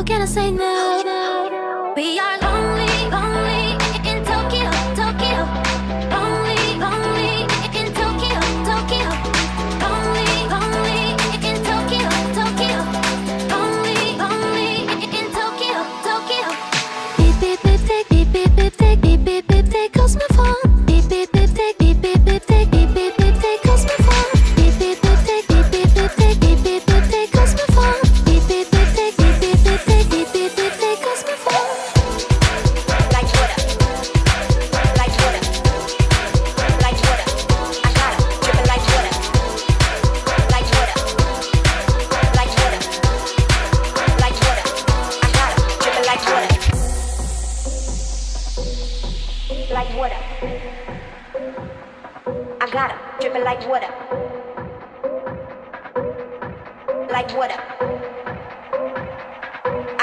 How can I say no? We are lonely, lonely in Tokyo, Tokyo. Lonely, lonely in Tokyo, Tokyo. Lonely, lonely in Tokyo, Tokyo. Lonely, lonely in Tokyo, Tokyo. Beep beep beep take, beep beep beep take, beep beep beep take, cause my phone. Beep beep beep take, beep beep beep take, beep beep beep take, cause my phone. Beep beep beep take, beep beep beep take, beep beep beep take, cause my phone. Beep beep beep take, beep beep beep take, beep beep beep take, cause my phone. Like water, like water, like water. I got it, dripping like water, like water, like water, like water. I got it, dripping like water, like water. I got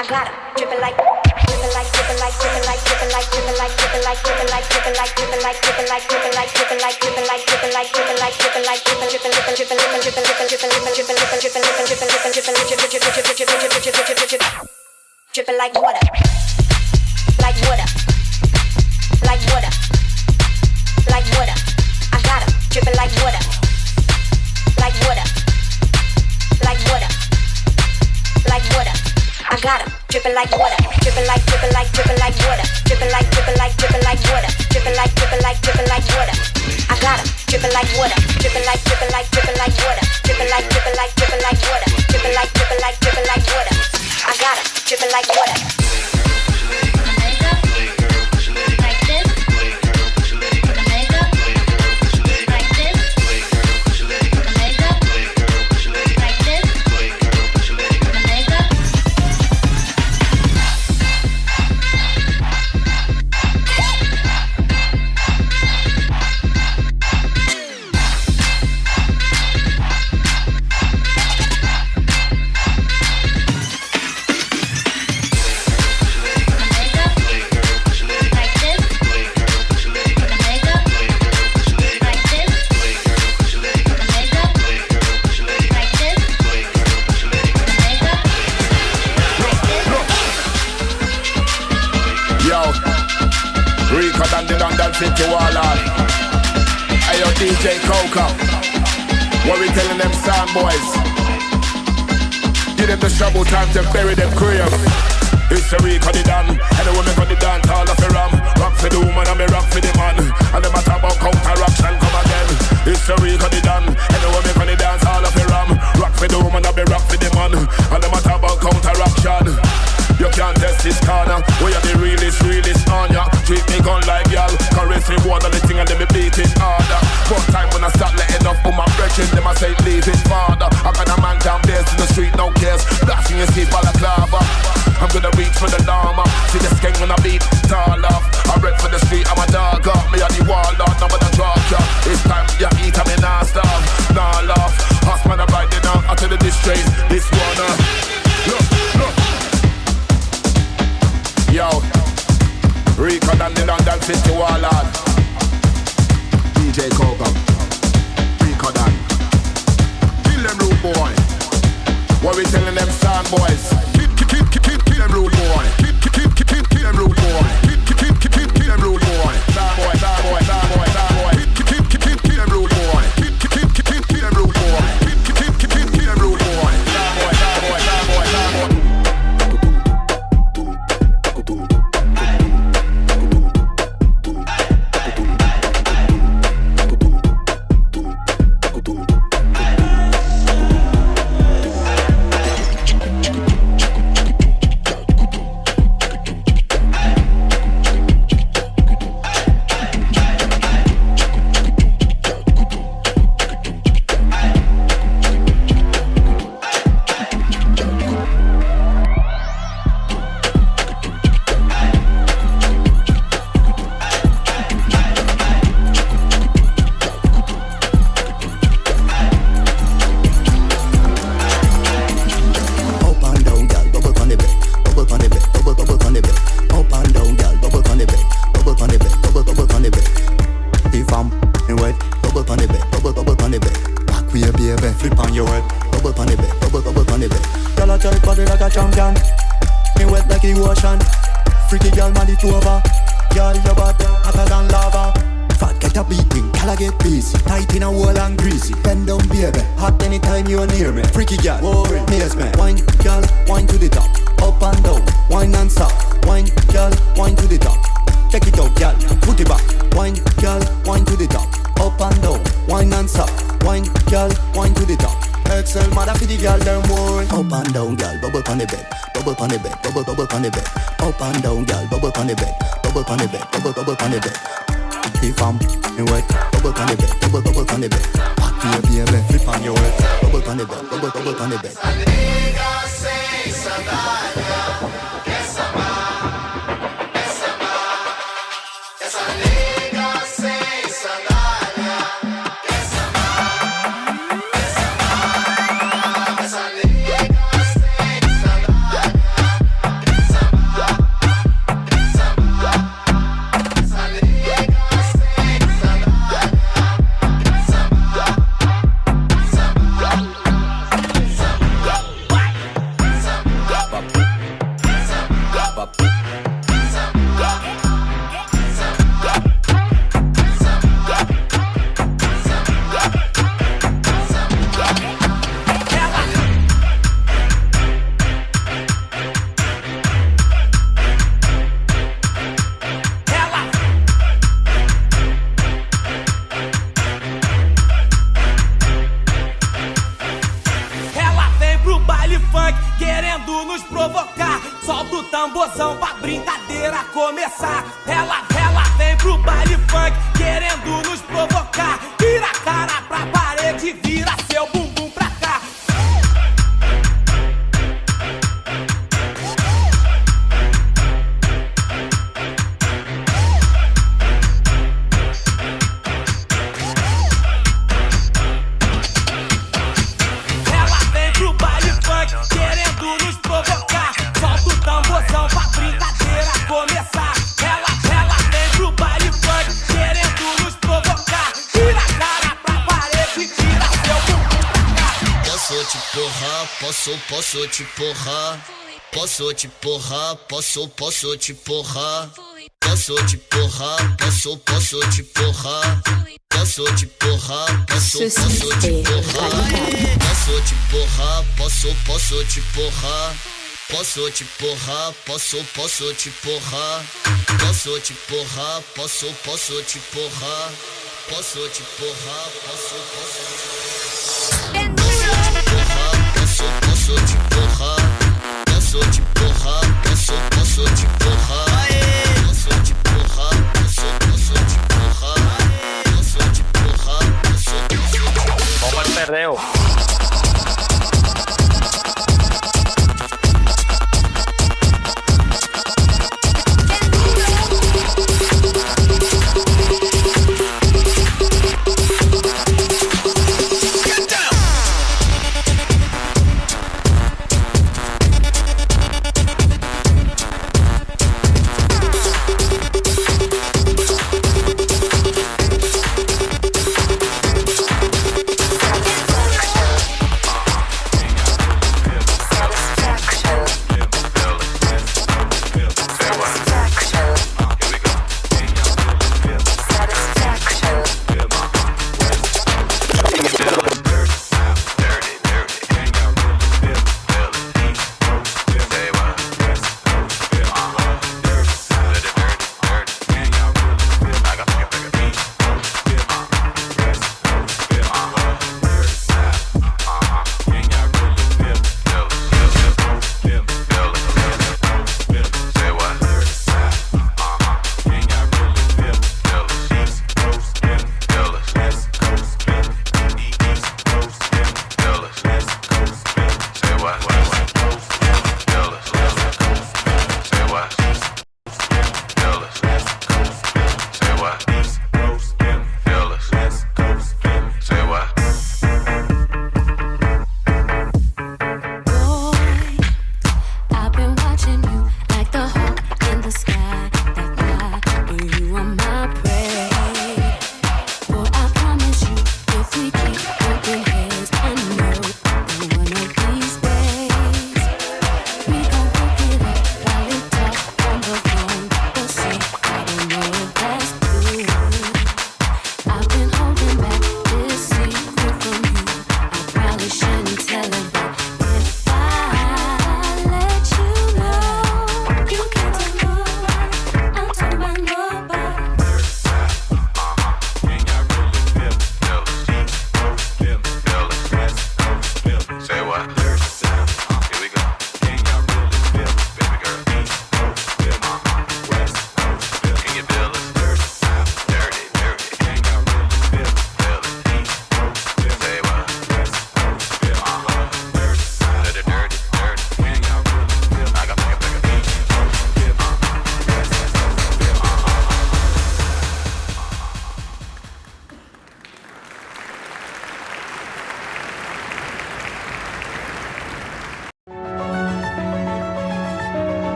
it, dripping like water, like water. I got it, dripping like, dripping like, dripping like, dripping like, dripping like, dripping like, dripping like, dripping like, dripping like, dripping like, dripping like, dripping like, dripping like, dripping like, dripping like, dripping like, dripping like, dripping, dripping, dripping, dripping, dripping, dripping, dripping like water, like water, like water, like water. I got it, dripping like water, like water, like water, like water. I got it, dripping like water, dripping like, dripping like, dripping like water, dripping like, dripping like, dripping like water, dripping like, dripping like, dripping like water. I got it, dripping like water, dripping like, dripping like, dripping like water, dripping like, dripping like, dripping like water, dripping like, dripping like, dripping like water. I got it, dripping like water. City Wallard. Ayo DJ Coca. What we telling them sound boys? Give them the shovel time to bury them crib. It's the week of the dan, and the women got the dance all of the ram. Rock for the woman and me rock for the man. And them a talk about counteraction come again. It's the week of the dan, and the women got the dance all of the ram. Rock for the woman and me rock for the man. And them a talk about counteraction. You can't test this corner. We are the realest on ya. Treat me gun like y'all. Caress me one on the thing and then me beat it harder. One time when I start letting off on my brethren, them I say leave it farther. I got a man down there in the street, no cares. Blasting his teeth balaclava. I'm gonna reach for the llama. See the skank when I beat tall off. I rep for the street, I'm a dog up. Me on the wall, Lord, now when I drop ya. It's time you eat, I mean nah starve, nah laugh. Horseman I ride it now out to the district. This one look. Yo, Rico and the London City Wallard. DJ Coca, Rico Dan. Kill them rude boy. What we telling them sound boys? Kill them rude boy. Kill them rude boy. Kill them rude boy. Star boy, star boy, star boy, star boy. Kill them rude boy. Kill them rude boy. Kill them rude boy. Star boy, star boy, star boy, star boy. me wet like the ocean. Freaky girl, man, it over. Girl, your bad, hotter than lava. Fat get a beating, girl, I get busy. Tight in a wall and greasy. Bend down, baby, hot anytime you're near me. Freaky girl, whoa, maze me. Wine, girl, wine to the top. Up and down, wine and stop. Wine, girl, wine to the top. Take it out, girl, put it back. Wine, girl, wine to the top. Up and down, wine and stop. Wine, girl, wine to the top. Excel, mother for the girl, them boy. Up and down, girl, bubble on the bed. Bubble on the bed, bubble on the bed. Up and down, girl, bubble on the bed. Bubble on the bed, bubble on the bed. The femme, and wet, bubble on the bed, bubble on the bed. Hot baby, flip on your head. Bubble on the bed, bubble on the bed. Essa nega sem sandália, essa má, essa nega sem sandália, essa má, essa nega sem sandália, essa má, essa nega sem sandália, querendo nos provocar. Solta o tamborzão pra brincadeira começar. Ela vem pro baile funk, querendo nos provocar. Vira a cara pra parede, vira seu bumbum pra cá. Ela vem pro baile funk, querendo nos provocar. Solta o tamborzão pra brincadeira começar. Ela vem pro baile funk, querendo nos provocar. Vira a cara pra parede, tira seu bumbum pra cá. Posso te porrar, posso te porrar. Posso te porrar, posso te porrar. Posso te porrar, posso te porrar. Posso te porrar, posso te porrar. Posso te porrar, posso te porrar. Posso te porrar, posso te porrar. Posso te porrar, posso te porrar. Posso te porrar, posso te porrar. Posso te porrar, posso te porrar. Posso te porrar, posso te porrar. Posso te porrar, posso te porrar. Posso te porrar. Bomba de perdeu.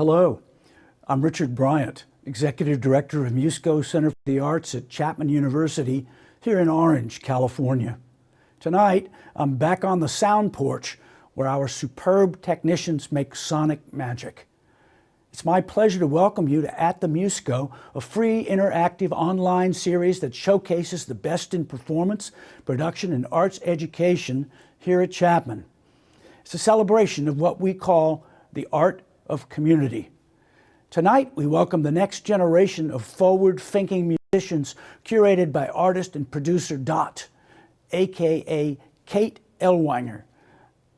Hello, I'm Richard Bryant, Executive Director of Musco Center for the Arts at Chapman University here in Orange, California. Tonight, I'm back on the sound porch where our superb technicians make sonic magic. It's my pleasure to welcome you to At the Musco, a free interactive online series that showcases the best in performance, production, and arts education here at Chapman. It's a celebration of what we call the art of community. Tonight, we welcome the next generation of forward-thinking musicians curated by artist and producer Dot, aka Kate Ellwanger.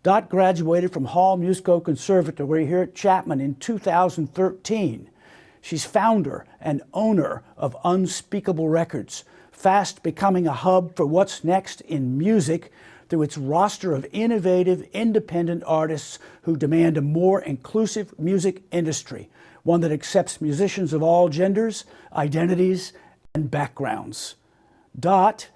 Dot graduated from Hall Musco Conservatory here at Chapman in 2013. She's founder and owner of Unspeakable Records, fast becoming a hub for what's next in music through its roster of innovative, independent artists who demand a more inclusive music industry, one that accepts musicians of all genders, identities, and backgrounds. Dot,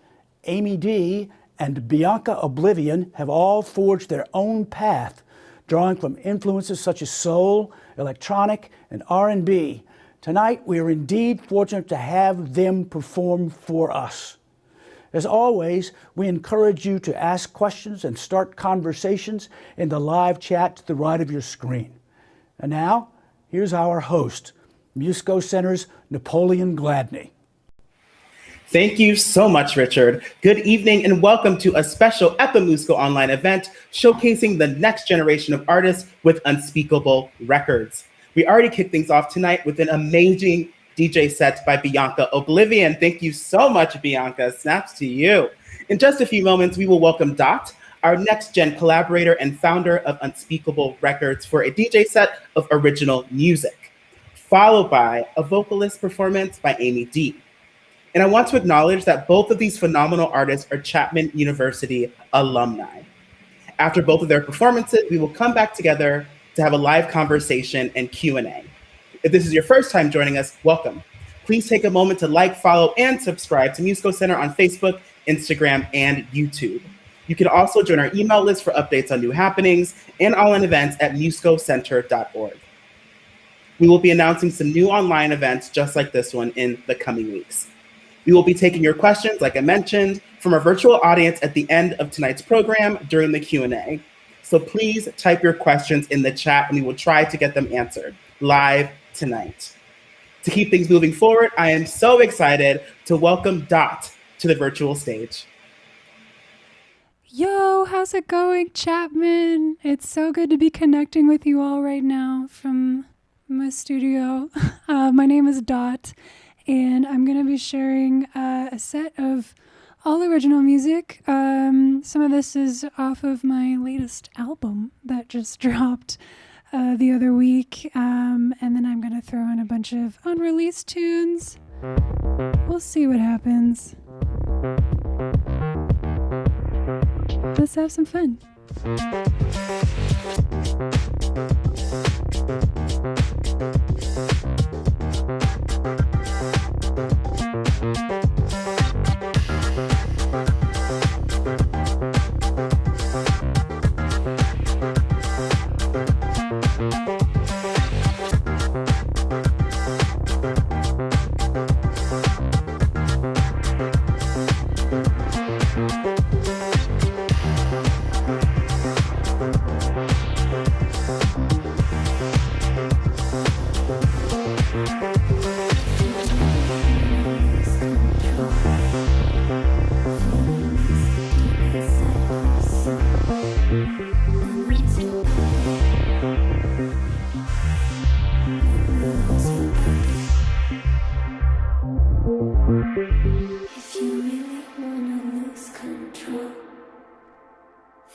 Amy D., and Bianca Oblivion have all forged their own path, drawing from influences such as soul, electronic, and R&B. Tonight, we are indeed fortunate to have them perform for us. As always, we encourage you to ask questions and start conversations in the live chat to the right of your screen. And now, here's our host, Musco Center's Napoleon Gladney. Thank you so much, Richard. Good evening and welcome to a special At the Musco online event showcasing the next generation of artists with Unspeakable Records. We already kicked things off tonight with an amazing DJ set by Bianca Oblivion. Thank you so much, Bianca. Snaps to you. In just a few moments, we will welcome Dot, our next-gen collaborator and founder of Unspeakable Records, for a DJ set of original music, followed by a vocalist performance by Amy D. And I want to acknowledge that both of these phenomenal artists are Chapman University alumni. After both of their performances, we will come back together to have a live conversation and Q&A. If this is your first time joining us, welcome. Please take a moment to like, follow, and subscribe to Musco Center on Facebook, Instagram, and YouTube. You can also join our email list for updates on new happenings and online events at muscocenter.org. We will be announcing some new online events just like this one in the coming weeks. We will be taking your questions, like I mentioned, from our virtual audience at the end of tonight's program during the Q&A. So please type your questions in the chat and we will try to get them answered live tonight. To keep things moving forward, I am so excited to welcome Dot to the virtual stage. Yo, how's it going, Chapman? It's so good to be connecting with you all right now from my studio. My name is Dot, and I'm going to be sharing a set of all original music. Some of this is off of my latest album that just dropped the other week, and then I'm going to throw in a bunch of unreleased tunes. We'll see what happens. Let's have some fun.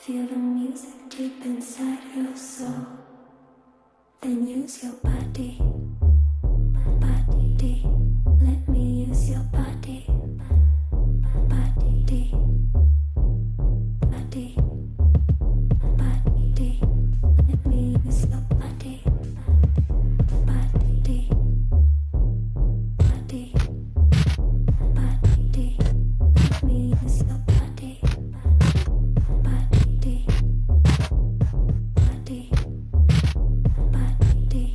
Feel the music deep inside your soul. Then use your body. Body. Let me use your body. Body. Body. Body. Let me use your body. Body. Body. Body. Let me use your body. Body. Body. Body.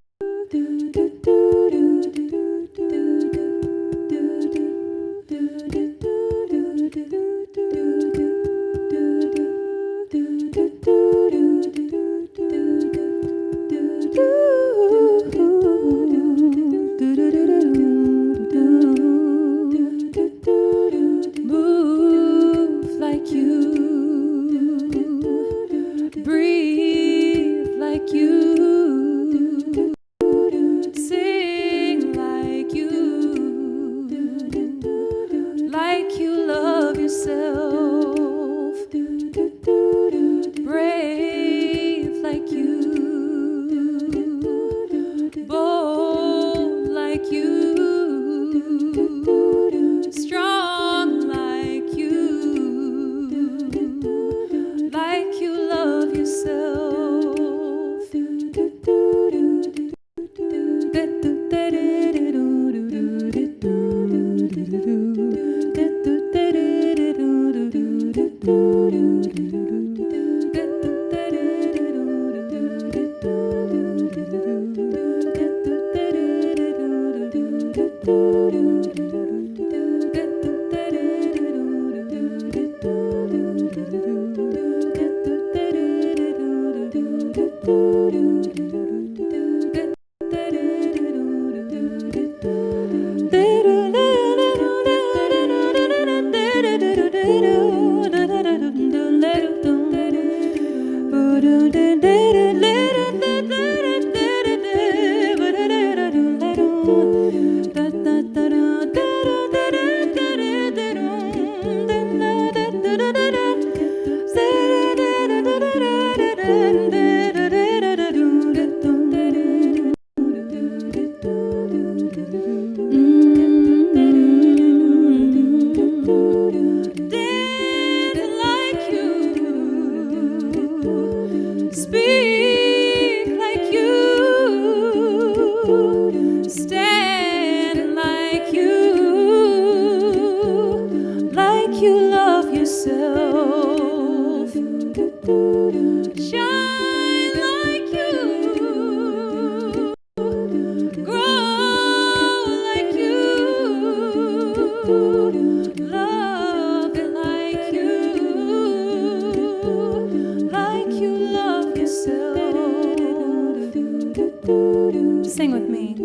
Sing with me.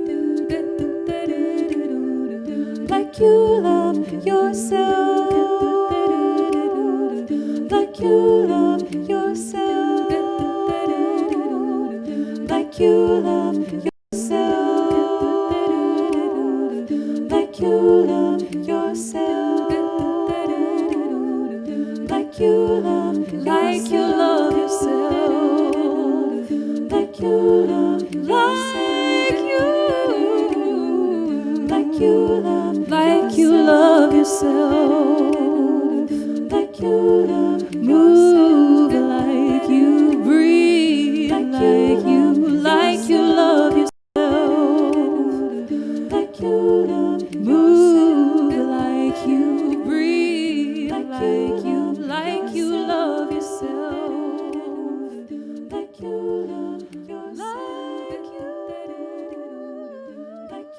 Like you love yourself. Like you love yourself. Like you love yourself. Like you love yourself. Like you love yourself. Like you love yourself. Like you love like you love yourself, like you love move like you breathe, like you love yourself, like you love move like you breathe, like you love yourself, like you love yourself, like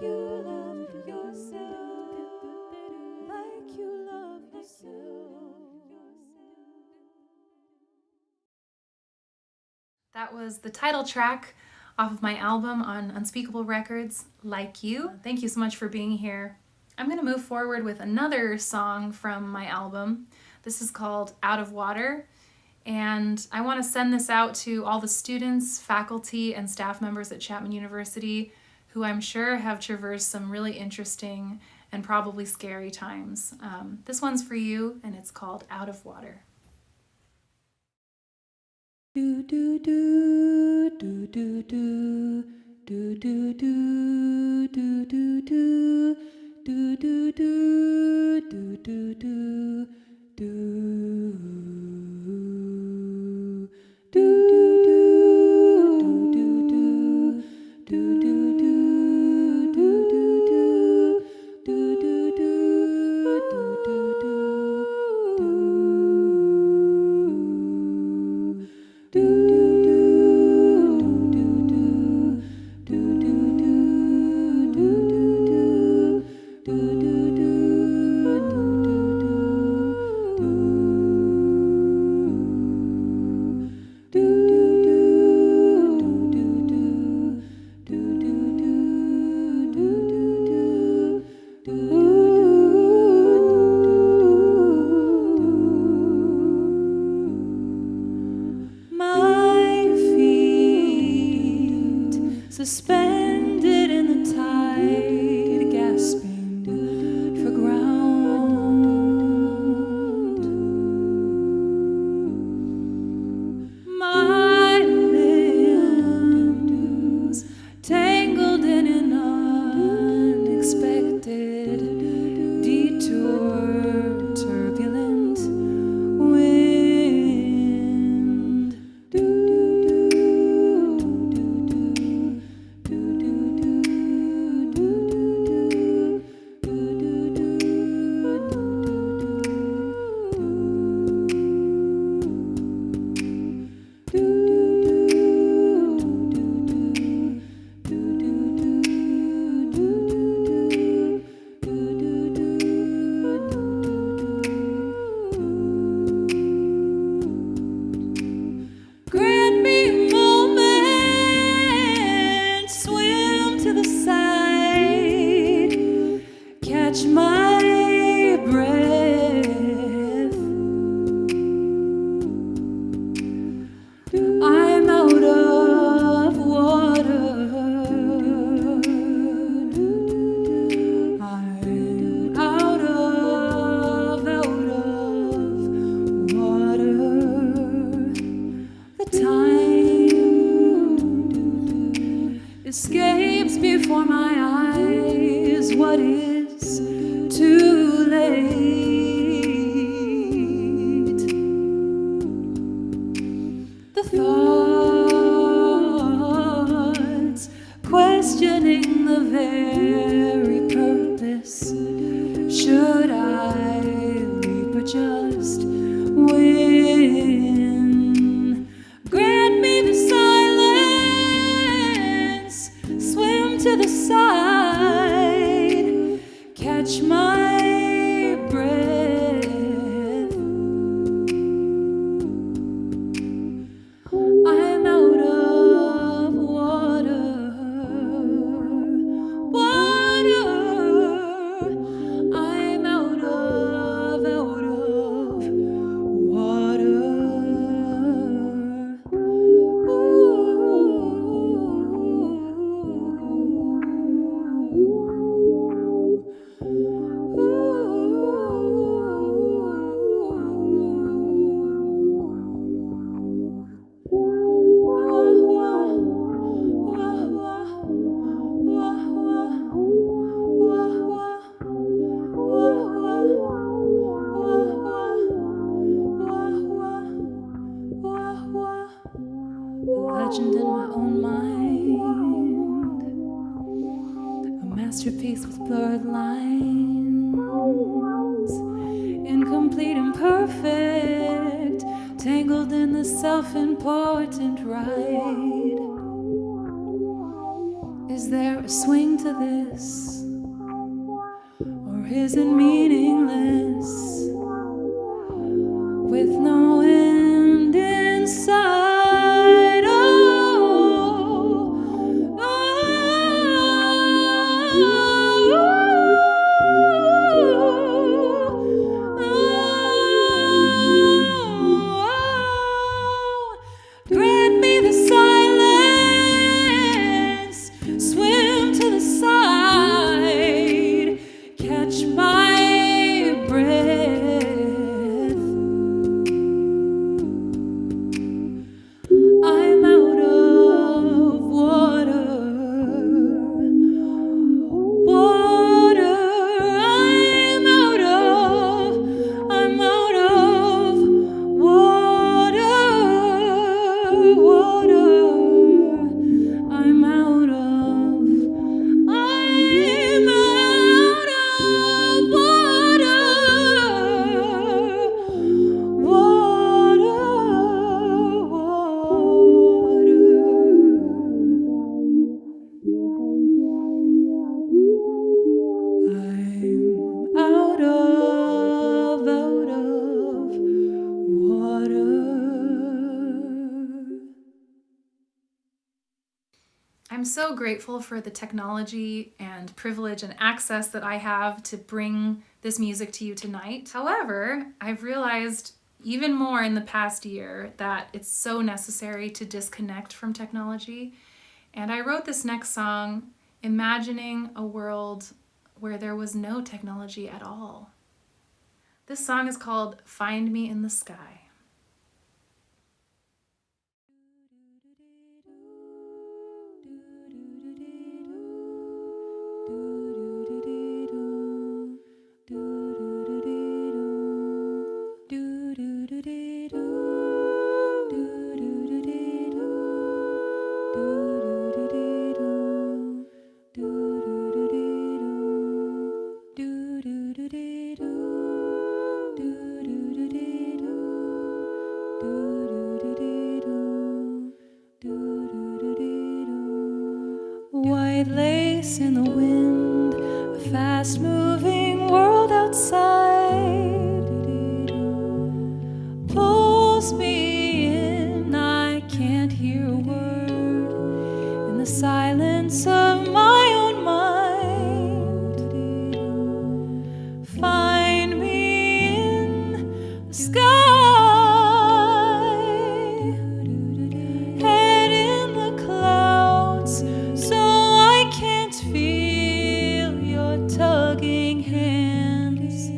you love yourself. That was the title track off of my album on Unspeakable Records, Like You. Thank you so much for being here. I'm going to move forward with another song from my album. This is called Out of Water, and I want to send this out to all the students, faculty, and staff members at Chapman University who I'm sure have traversed some really interesting and probably scary times. This one's for you, and it's called Out of Water. Do do do do do do do do do do do do do do do do do do what is too late. The thoughts questioning the very purpose. Should I leap or just win? Grant me the silence, swim to the side, catch my breath. I'm out of water. I'm out of water. Legend in my own mind, a masterpiece with blurred lines, incomplete and perfect, tangled in the self-important ride. Is there a swing to this, or is it meaningless, with no end in sight? I'm so grateful for the technology and privilege and access that I have to bring this music to you tonight. However, I've realized even more in the past year that it's so necessary to disconnect from technology. And I wrote this next song imagining a world where there was no technology at all. This song is called Find Me in the Sky. White lace in the wind, a fast-moving world outside pulls me in. I can't hear a word in the silence of my own mind. Find me in the sky. Tugging hands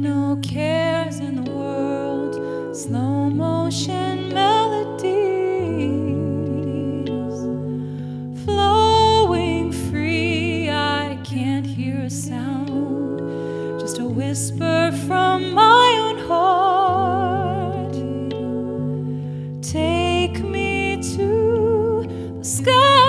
No cares in the world, slow motion melodies, flowing free. I can't hear a sound, just a whisper from my own heart. Take me to the sky.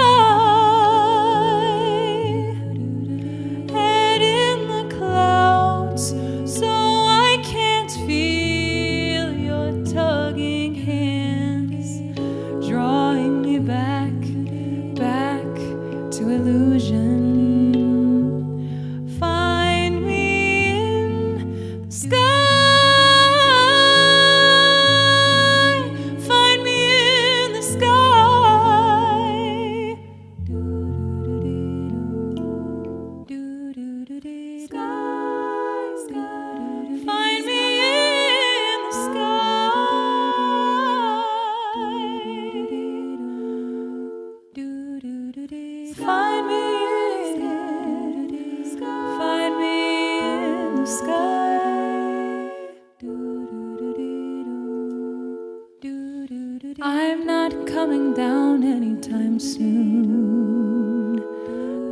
I'm not coming down anytime soon,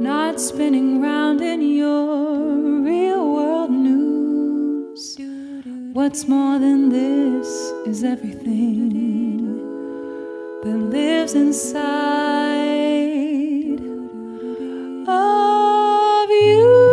not spinning round in your real world news. What's more than this is everything that lives inside of you.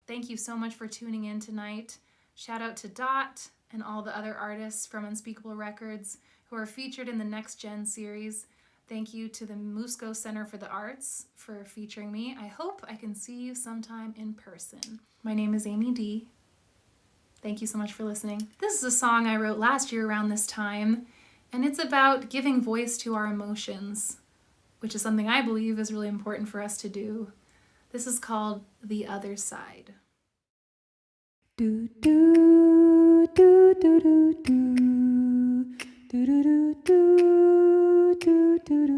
Thank you so much for tuning in tonight. Shout out to Dot and all the other artists from Unspeakable Records who are featured in the Next Gen series. Thank you to the Musco Center for the Arts for featuring me. I hope I can see you sometime in person. My name is Amy D. Thank you so much for listening. This is a song I wrote last year around this time, and it's about giving voice to our emotions, which is something I believe is really important for us to do. This is called The Other Side. Do do do do do do do do do do do do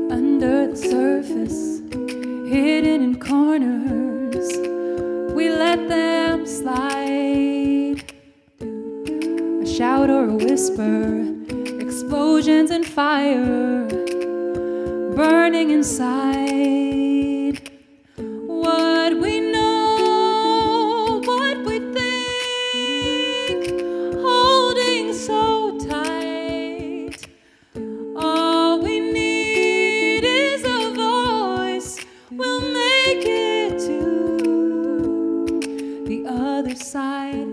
Under the surface, hidden in corners, we let them slide. A shout or a whisper, explosions and fire, burning inside. What we know, what we think, holding so tight. All we need is a voice. We'll make it to the other side,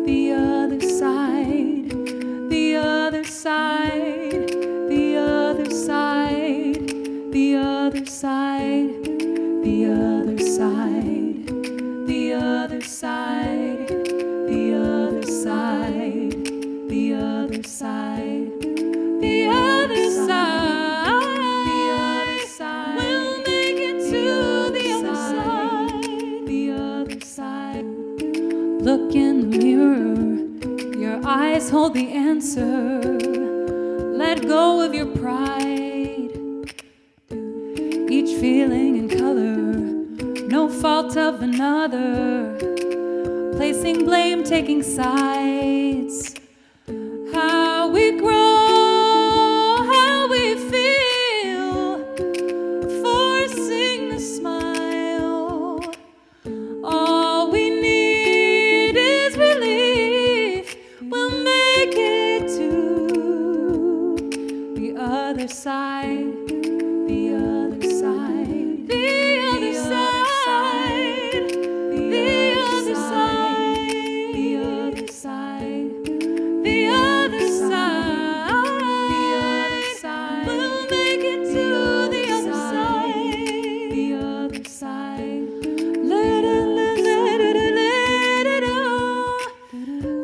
the other side, the other side, the other side, the other side, the other side, the other side, the other side, the other side, the other side, the other side. We'll make it to the other side. eyes hold the answer. Let go of your pride. Each feeling and color, no fault of another. Placing blame, taking sides. How we grow, how we feel. Forcing a smile. All we need is relief. We'll make it to the other side. The other side. The other side. The other side. The other side. The other side. We'll make it to the other side. The other side. Let it oh.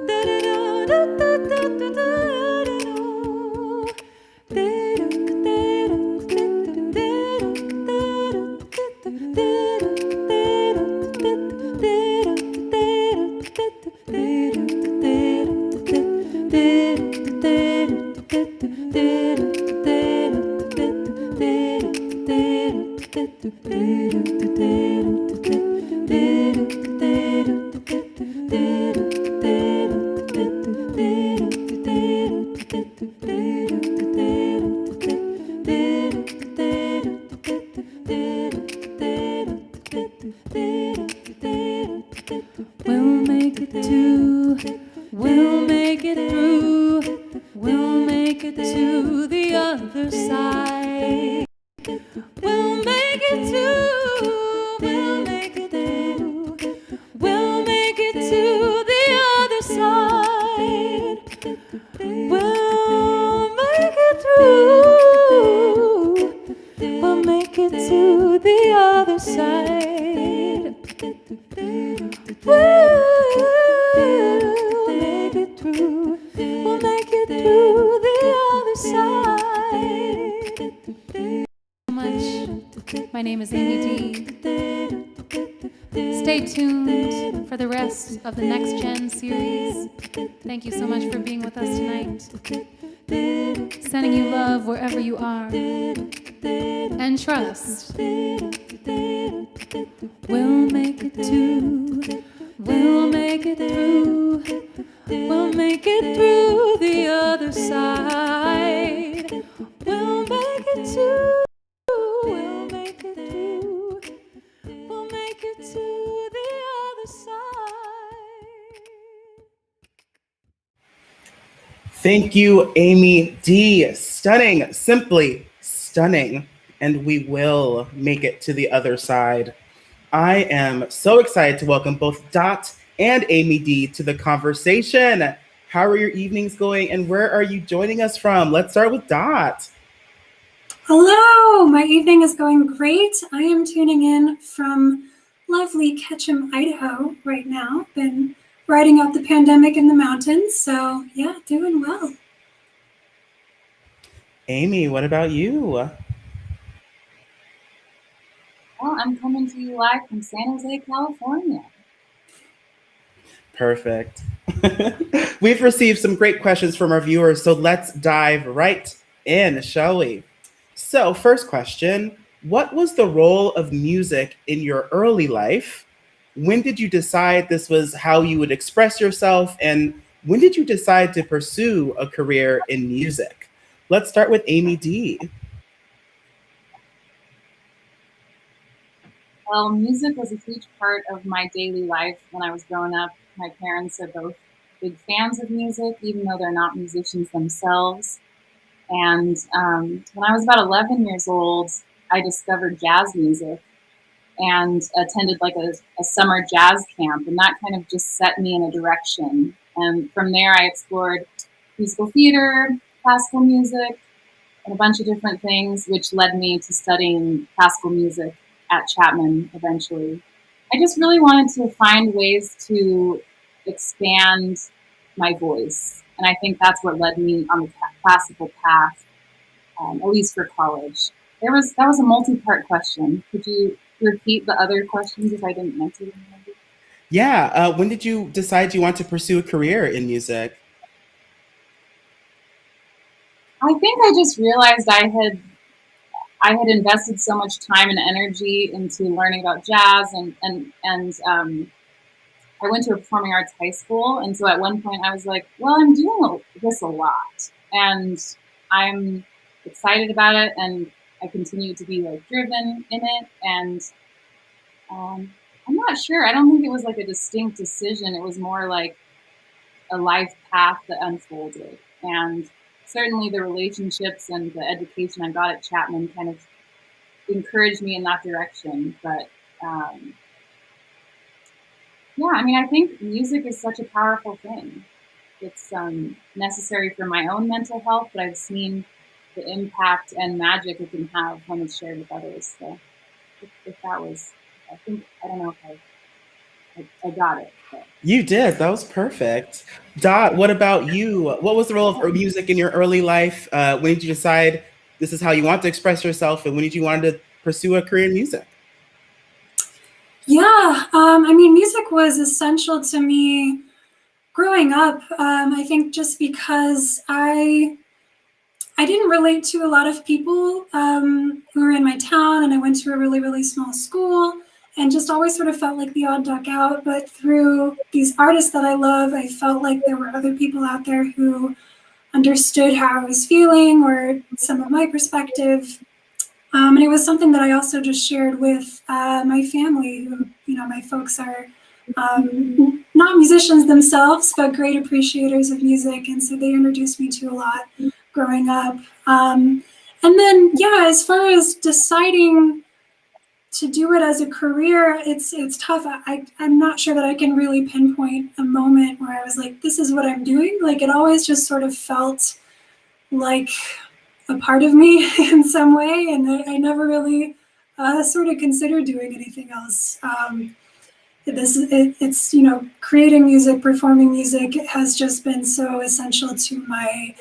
Let it We'll make it to, we'll make it through, we'll make it to the other side. We'll make it to, we'll make it through, we'll make it to the other side. We'll make it through, we'll make it to the other side. We'll make it through. We'll make it through the other side. Much. My name is Amy D. Stay tuned for the rest of the NextGen series. Thank you so much for being with us tonight. Sending you love wherever you are. And trust. We'll make it to, we'll make it through, we'll make it through the other side. We'll make it to, we'll make it through, we'll make it to the other side. Thank you, Amy D. Stunning, simply stunning. And we will make it to the other side. I am so excited to welcome both Dot and Amy D to the conversation. How are your evenings going and where are you joining us from? Let's start with Dot. Hello, my evening is going great. I am tuning in from lovely Ketchum, Idaho right now. Been riding out the pandemic in the mountains, so yeah, doing well. Amy, what about you? Well, I'm coming to you live from San Jose, California. Perfect. We've received some great questions from our viewers, so let's dive right in, shall we? So, first question, what was the role of music in your early life? When did you decide this was how you would express yourself? And when did you decide to pursue a career in music? Let's start with Amy D. Well, music was a huge part of my daily life when I was growing up. My parents are both big fans of music, even though they're not musicians themselves. And when I was about 11 years old, I discovered jazz music and attended like a summer jazz camp. And that kind of just set me in a direction. And from there, I explored musical theater, classical music, and a bunch of different things, which led me to studying classical music at Chapman eventually. I just really wanted to find ways to expand my voice. And I think that's what led me on the classical path, at least for college. That was a multi-part question. Could you repeat the other questions if I didn't answer them? Yeah, when did you decide you want to pursue a career in music? I think I just realized I had invested so much time and energy into learning about jazz, and I went to a performing arts high school, and so at one point I was like, well, I'm doing this a lot, and I'm excited about it, and I continue to be like driven in it, and I'm not sure. I don't think it was like a distinct decision. It was more like a life path that unfolded, and certainly the relationships and the education I got at Chapman kind of encouraged me in that direction. But yeah, I mean, I think music is such a powerful thing. It's necessary for my own mental health, but I've seen the impact and magic it can have when it's shared with others. So if that was, I think, I don't know if I got it. But. You did. That was perfect. Dot, what about you? What was the role of music in your early life? When did you decide this is how you want to express yourself, and when did you want to pursue a career in music? Yeah, I mean, music was essential to me growing up. I think just because I didn't relate to a lot of people who were in my town, and I went to a really, really small school, and just always sort of felt like the odd duck out. But through these artists that I love, I felt like there were other people out there who understood how I was feeling or some of my perspective. And it was something that I also just shared with my family, who, you know, my folks are not musicians themselves, but great appreciators of music. And so they introduced me to a lot growing up. And then, yeah, as far as deciding to do it as a career, it's tough. I'm not sure that I can really pinpoint a moment where I was like, this is what I'm doing. Like, it always just sort of felt like a part of me in some way, and I never really sort of considered doing anything else. It's, you know, creating music, performing music has just been so essential to my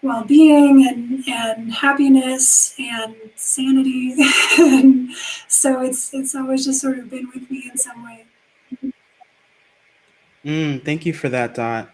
well-being and happiness and sanity. And so it's always just sort of been with me in some way. Thank you for that, Dot.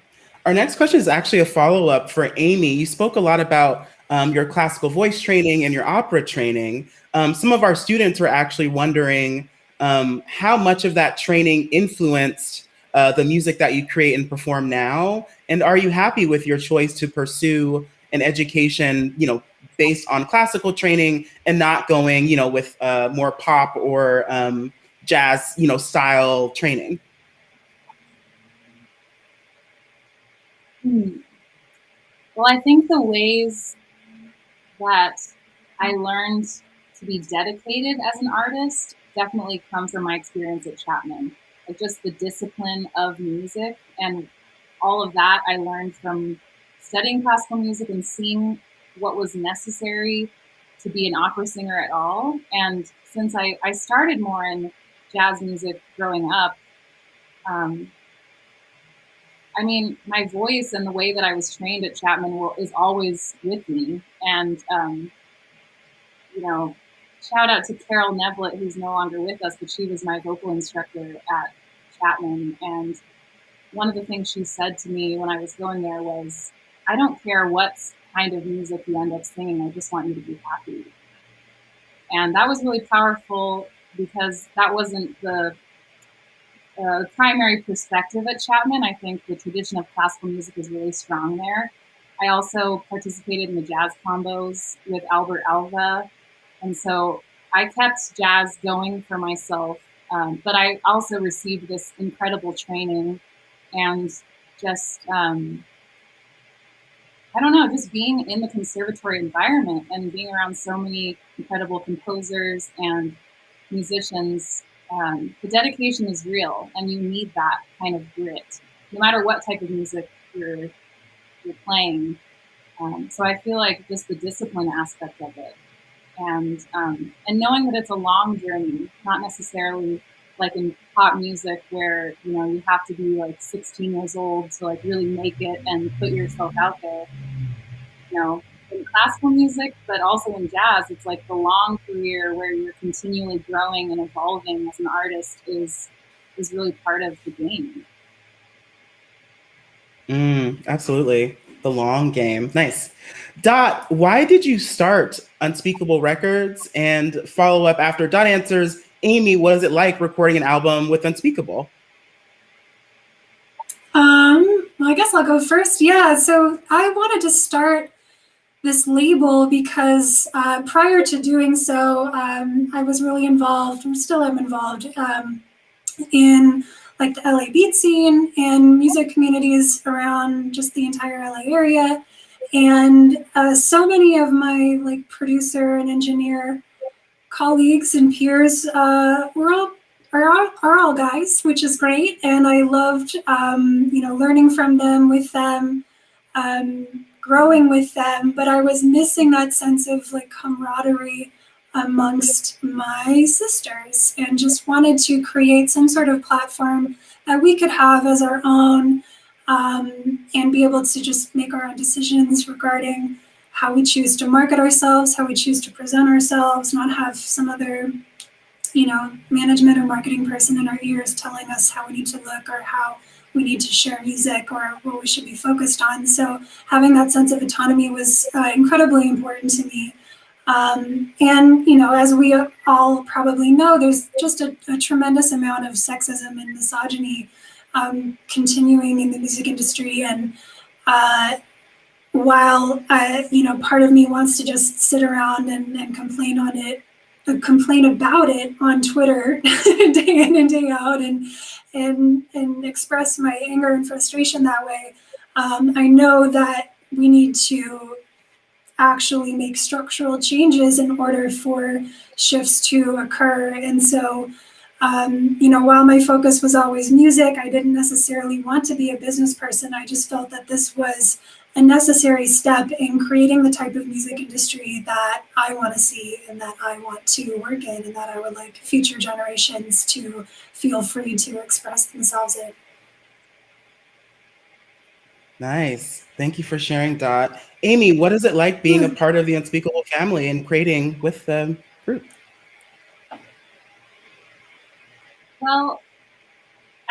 Our next question is actually a follow-up for Amy. You spoke a lot about your classical voice training and your opera training. Some of our students were actually wondering how much of that training influenced the music that you create and perform now, and are you happy with your choice to pursue an education, you know, based on classical training and not going, you know, with more pop or jazz, you know, style training? Well, I think the ways that I learned to be dedicated as an artist definitely come from my experience at Chapman. Like, just the discipline of music and all of that I learned from studying classical music and seeing what was necessary to be an opera singer at all. And since I started more in jazz music growing up, I mean, my voice and the way that I was trained at Chapman is always with me. And, you know, shout out to Carol Nevlet, who's no longer with us, but she was my vocal instructor at Chapman. And one of the things she said to me when I was going there was, I don't care what kind of music you end up singing, I just want you to be happy. And that was really powerful because that wasn't the primary perspective at Chapman. I think the tradition of classical music is really strong there. I also participated in the jazz combos with Albert Alva. And so I kept jazz going for myself. But I also received this incredible training and just, I don't know, just being in the conservatory environment and being around so many incredible composers and musicians. The dedication is real, and you need that kind of grit, no matter what type of music you're playing. So I feel like just the discipline aspect of it, and knowing that it's a long journey, not necessarily like in pop music where, you know, you have to be like 16 years old to like really make it and put yourself out there. You know, in classical music, but also in jazz, it's like the long career where you're continually growing and evolving as an artist is really part of the game. Absolutely. The long game. Nice. Dot, why did you start Unspeakable Records? And follow up after Dot answers, Amy, what is it like recording an album with Unspeakable? Well, I guess I'll go first. Yeah, so I wanted to start this label because prior to doing so, I was really involved, or still am involved, in like the LA beat scene and music communities around just the entire LA area. And so many of my like producer and engineer colleagues and peers are all guys, which is great. And I loved, learning from them, with them, growing with them. But I was missing that sense of like camaraderie amongst my sisters, and just wanted to create some sort of platform that we could have as our own, and be able to just make our own decisions regarding how we choose to market ourselves, how we choose to present ourselves, not have some other, management or marketing person in our ears telling us how we need to look or how we need to share music or what we should be focused on. So having that sense of autonomy was incredibly important to me. As we all probably know, there's just a tremendous amount of sexism and misogyny continuing in the music industry. And while part of me wants to just sit around and complain about it on Twitter day in and day out, and express my anger and frustration that way, I know that we need to actually make structural changes in order for shifts to occur. And so, while my focus was always music, I didn't necessarily want to be a business person. I just felt that this was a necessary step in creating the type of music industry that I want to see and that I want to work in, and that I would like future generations to feel free to express themselves in. Nice. Thank you for sharing, Dot. Amy, what is it like being a part of the Unspeakable family and creating with the group? Well,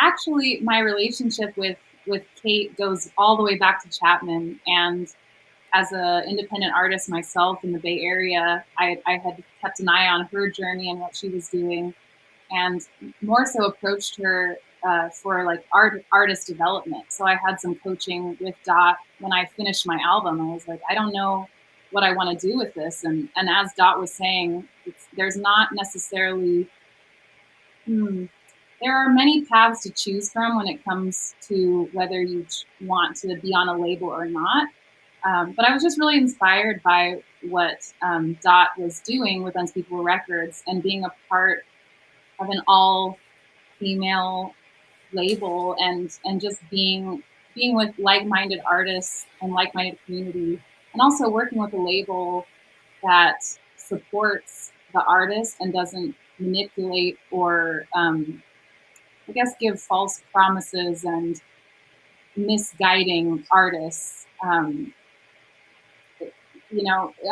actually, my relationship with Kate goes all the way back to Chapman. And as an independent artist myself in the Bay Area, I had kept an eye on her journey and what she was doing, and more so approached her for like artist development. So I had some coaching with Dot when I finished my album. I was like, I don't know what I want to do with this. And as Dot was saying, there's not necessarily, there are many paths to choose from when it comes to whether you want to be on a label or not. But I was just really inspired by what Dot was doing with Unspeakable Records, and being a part of an all-female label, and just being with like-minded artists and like-minded community, and also working with a label that supports the artist and doesn't manipulate or give false promises and misguiding artists.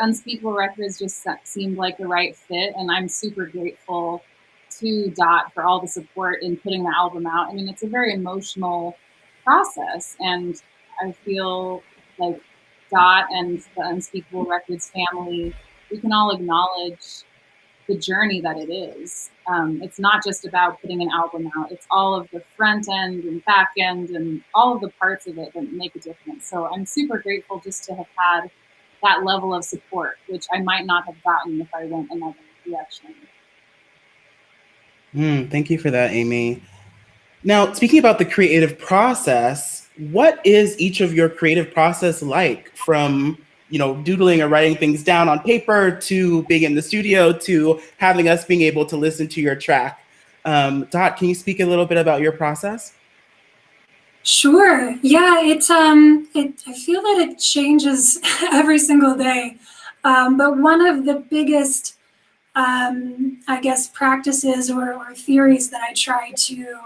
Unspeakable Records just seemed like the right fit, and I'm super grateful to Dot for all the support in putting the album out. I mean, it's a very emotional process, and I feel like Dot and the Unspeakable Records family, we can all acknowledge the journey that it is. It's not just about putting an album out. It's all of the front end and back end and all of the parts of it that make a difference. So I'm super grateful just to have had that level of support, which I might not have gotten if I went another direction. Thank you for that, Amy. Now, speaking about the creative process, what is each of your creative process like, from doodling or writing things down on paper to being in the studio to having us being able to listen to your track? Dot, can you speak a little bit about your process? Sure. Yeah, I feel that it changes every single day. But one of the biggest, practices or theories that I try to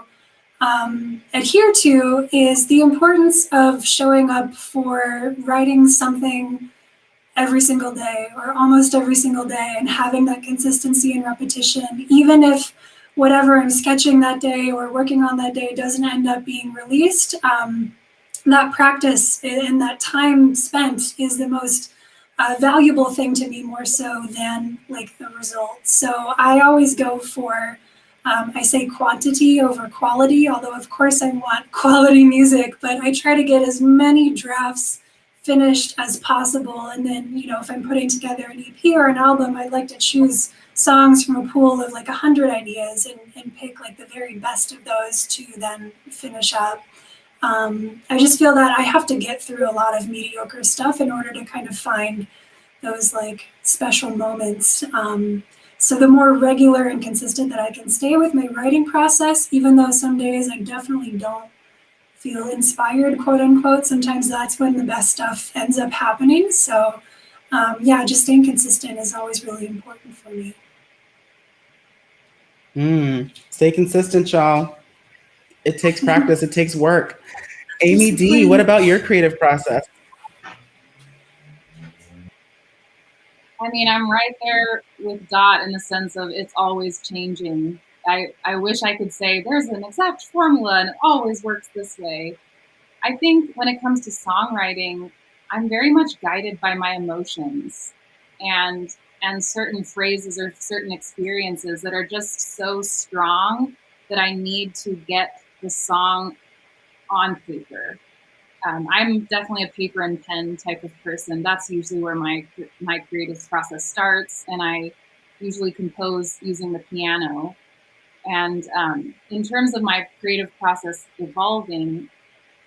adhere to is the importance of showing up for writing something every single day, or almost every single day, and having that consistency and repetition, even if whatever I'm sketching that day or working on that day doesn't end up being released. that practice and that time spent is the most valuable thing to me, more so than like the results. So I always go for, I say quantity over quality, although of course I want quality music, but I try to get as many drafts finished as possible. And then, you know, if I'm putting together an EP or an album, I'd like to choose songs from a pool of like 100 ideas and pick like the very best of those to then finish up. I just feel that I have to get through a lot of mediocre stuff in order to kind of find those like special moments. So the more regular and consistent that I can stay with my writing process, even though some days I definitely don't feel inspired, quote unquote, sometimes that's when the best stuff ends up happening. So yeah, just staying consistent is always really important for me. Stay consistent, y'all. It takes practice, it takes work. Amy D, what about your creative process? I mean, I'm right there with Dot in the sense of it's always changing. I wish I could say there's an exact formula and it always works this way. I think when it comes to songwriting, I'm very much guided by my emotions and certain phrases or certain experiences that are just so strong that I need to get the song on paper. I'm definitely a paper and pen type of person. That's usually where my creative process starts, and I usually compose using the piano. And in terms of my creative process evolving,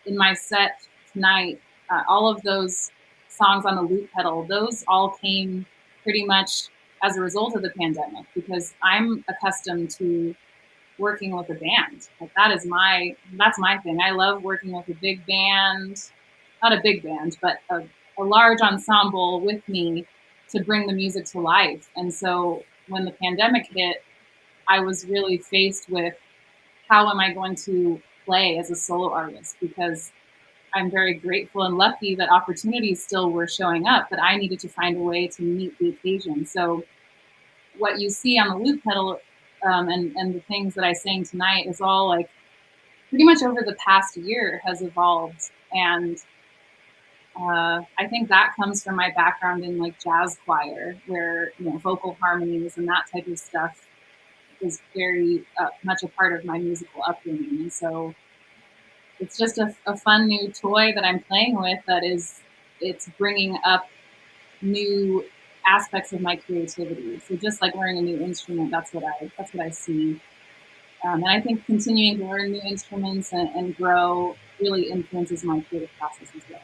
in my set tonight, all of those songs on the loop pedal, those all came pretty much as a result of the pandemic, because I'm accustomed to working with a band. Like that's my thing. I love working with a big band, not a big band, but a large ensemble with me to bring the music to life. And so when the pandemic hit, I was really faced with how am I going to play as a solo artist, because I'm very grateful and lucky that opportunities still were showing up, but I needed to find a way to meet the occasion. So what you see on the loop pedal and the things that I sang tonight is all like pretty much over the past year has evolved. And I think that comes from my background in like jazz choir, where, you know, vocal harmonies and that type of stuff is very much a part of my musical upbringing. And so it's just a fun new toy that I'm playing with it's bringing up new aspects of my creativity. So just like learning a new instrument, that's what I see. And I think continuing to learn new instruments and grow really influences my creative process as well.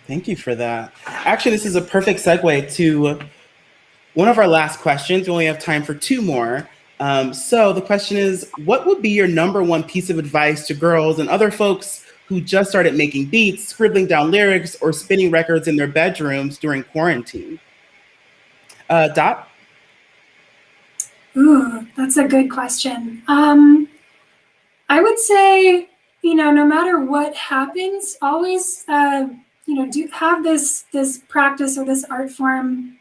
Thank you for that. Actually, this is a perfect segue to one of our last questions. We only have time for two more. So the question is, what would be your number one piece of advice to girls and other folks who just started making beats, scribbling down lyrics, or spinning records in their bedrooms during quarantine? Dot? Ooh, that's a good question. I would say, you know, no matter what happens, always, you know, do have this practice or this art form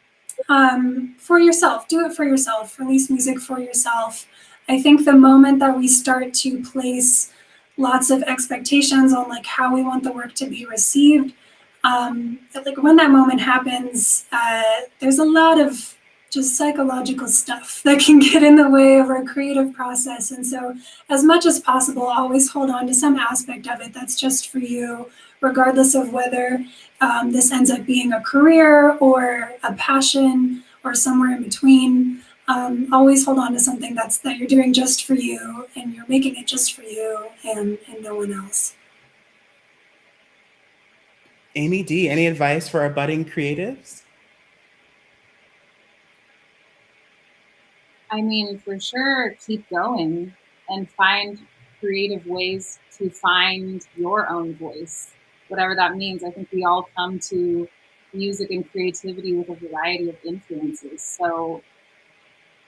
for yourself. Do it for yourself. Release music for yourself. I think the moment that we start to place lots of expectations on like how we want the work to be received, like when that moment happens, there's a lot of just psychological stuff that can get in the way of our creative process. And so as much as possible, always hold on to some aspect of it that's just for you, regardless of whether this ends up being a career or a passion or somewhere in between. Always hold on to something that you're doing just for you, and you're making it just for you and no one else. Amy D, any advice for our budding creatives? I mean, for sure, keep going and find creative ways to find your own voice, whatever that means. I think we all come to music and creativity with a variety of influences. So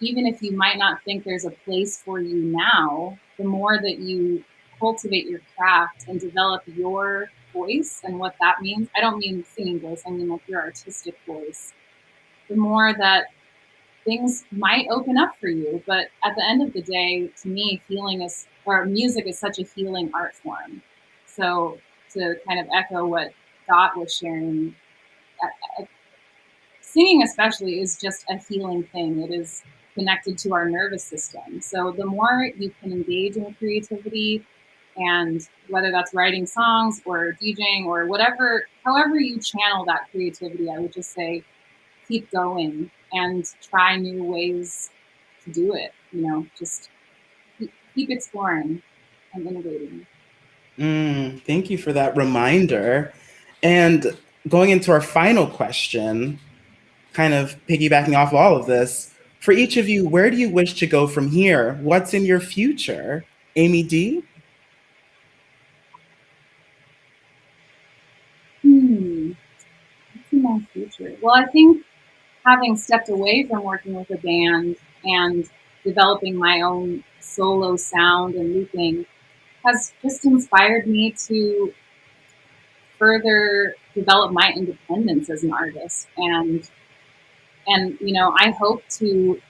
even if you might not think there's a place for you now, the more that you cultivate your craft and develop your voice and what that means, I don't mean singing voice, I mean like your artistic voice, the more that things might open up for you. But at the end of the day, to me, music is such a healing art form. So to kind of echo what Dot was sharing, singing especially is just a healing thing. It is connected to our nervous system. So the more you can engage in creativity, and whether that's writing songs or DJing or whatever, however you channel that creativity, I would just say keep going and try new ways to do it. Just keep exploring and innovating. Thank you for that reminder. And going into our final question, kind of piggybacking off all of this, for each of you, where do you wish to go from here? What's in your future? Amy D? What's in my future? Well, I think having stepped away from working with a band and developing my own solo sound and looping has just inspired me to further develop my independence as an artist. And I hope to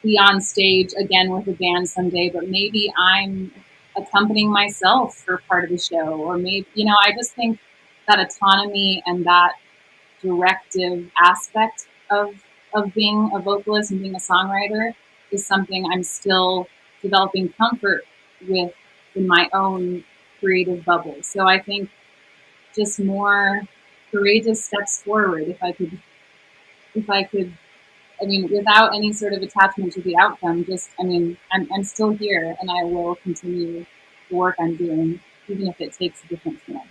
be on stage again with a band someday, but maybe I'm accompanying myself for part of the show, or maybe, I just think that autonomy and that directive aspect of being a vocalist and being a songwriter is something I'm still developing comfort with in my own creative bubble. So I think just more courageous steps forward, if I could, without any sort of attachment to the outcome, I'm still here and I will continue the work I'm doing, even if it takes a different form.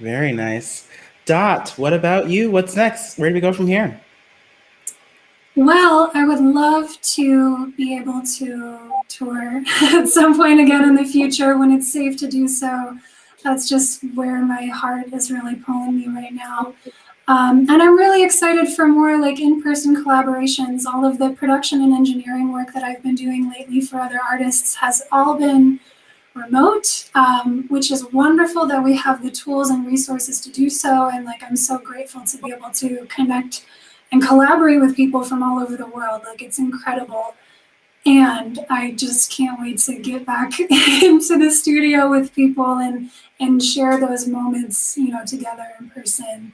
Very nice. Dot, what about you? What's next? Where do we go from here? Well, I would love to be able to tour at some point again in the future when it's safe to do so. That's just where my heart is really pulling me right now. And I'm really excited for more like in-person collaborations. All of the production and engineering work that I've been doing lately for other artists has all been remote, which is wonderful that we have the tools and resources to do so. And I'm so grateful to be able to connect and collaborate with people from all over the world. It's incredible. And I just can't wait to get back into the studio with people and share those moments, together in person.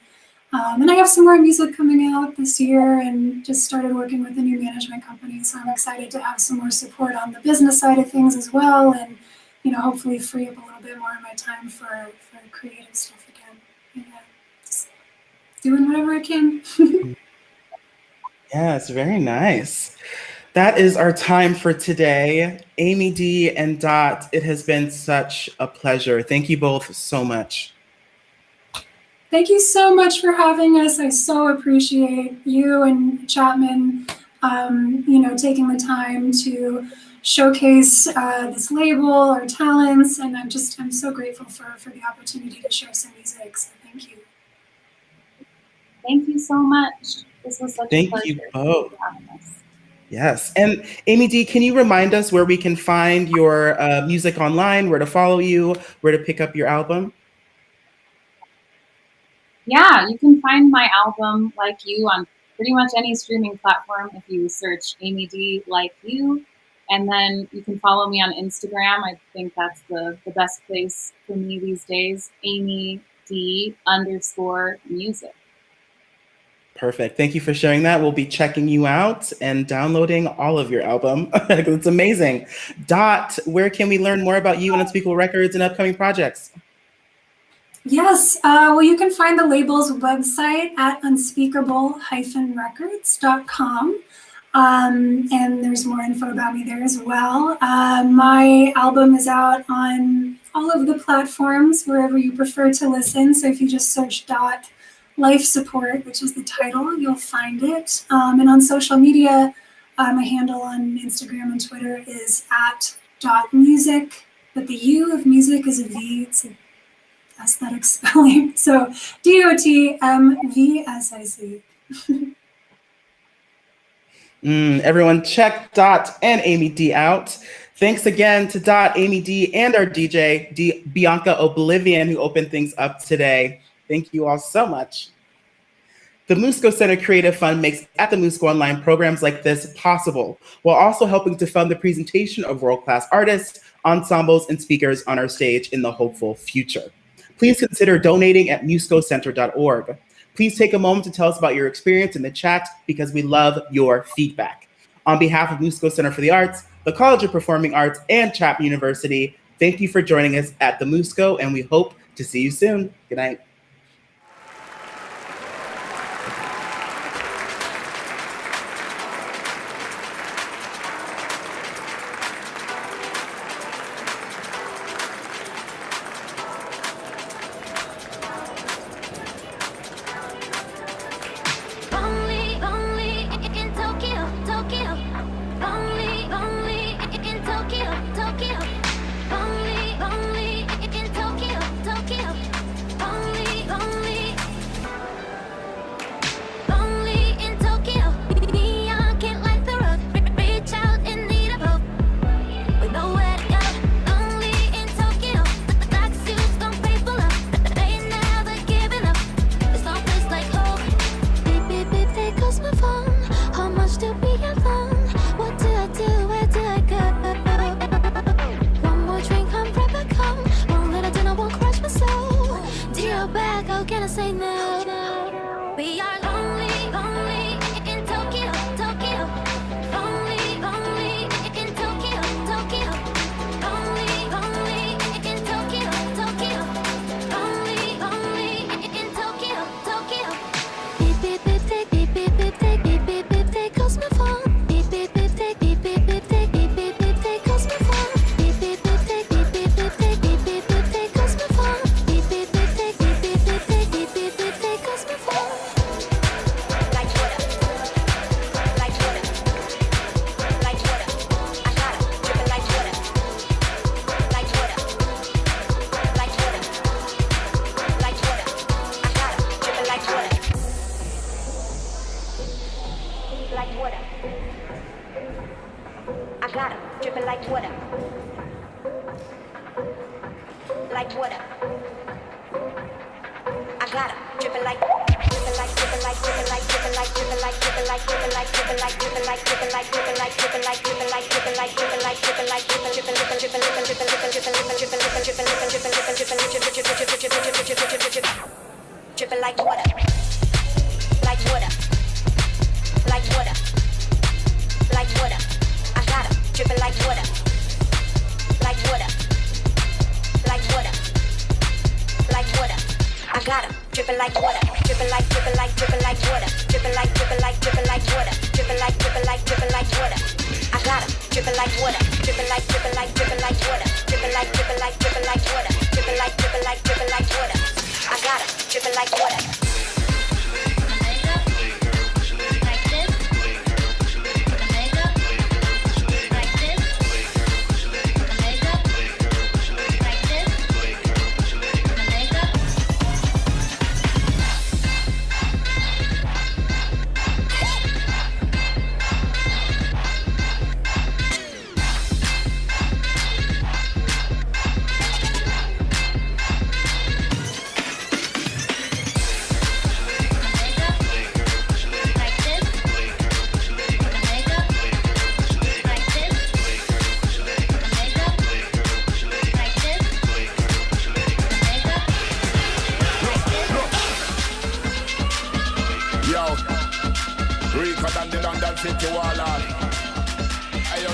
And I have some more music coming out this year and just started working with a new management company. So I'm excited to have some more support on the business side of things as well. And, hopefully free up a little bit more of my time for creative stuff again. Yeah, just doing whatever I can. Yes, very nice. That is our time for today. Amy D and Dot, it has been such a pleasure. Thank you both so much. Thank you so much for having us. I so appreciate you and Chapman, taking the time to showcase this label, our talents, and I'm so grateful for the opportunity to share some music. So thank you. Thank you so much. This was such a pleasure. Thank you both. Yes. And Amy D, can you remind us where we can find your music online, where to follow you, where to pick up your album? Yeah, you can find my album Like You on pretty much any streaming platform if you search Amy D Like You. And then you can follow me on Instagram. I think that's the best place for me these days. Amy D_music. Perfect. Thank you for sharing that. We'll be checking you out and downloading all of your album. It's amazing. Dot, where can we learn more about you and Unspeakable Records and upcoming projects? Yes, well, you can find the label's website at unspeakable-records.com. And there's more info about me there as well. My album is out on all of the platforms, wherever you prefer to listen. So if you just search Dot Life Support, which is the title, you'll find it. And on social media, my handle on Instagram and Twitter is @.music, but the U of music is a V. It's an aesthetic spelling. So DOTMVSIC. Everyone check Dot and Amy D out. Thanks again to Dot, Amy D, and our DJ, Bianca Oblivion, who opened things up today. Thank you all so much. The Musco Center Creative Fund makes At the Musco Online programs like this possible, while also helping to fund the presentation of world-class artists, ensembles, and speakers on our stage in the hopeful future. Please consider donating at muscocenter.org. Please take a moment to tell us about your experience in the chat because we love your feedback. On behalf of Musco Center for the Arts, the College of Performing Arts, and Chapman University, thank you for joining us at the Musco, and we hope to see you soon. Good night.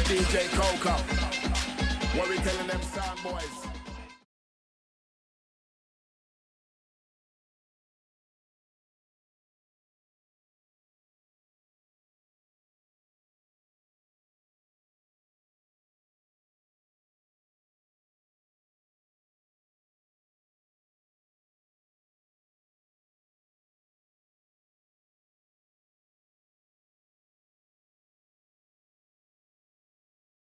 DJ Coca, what we telling them sound boys?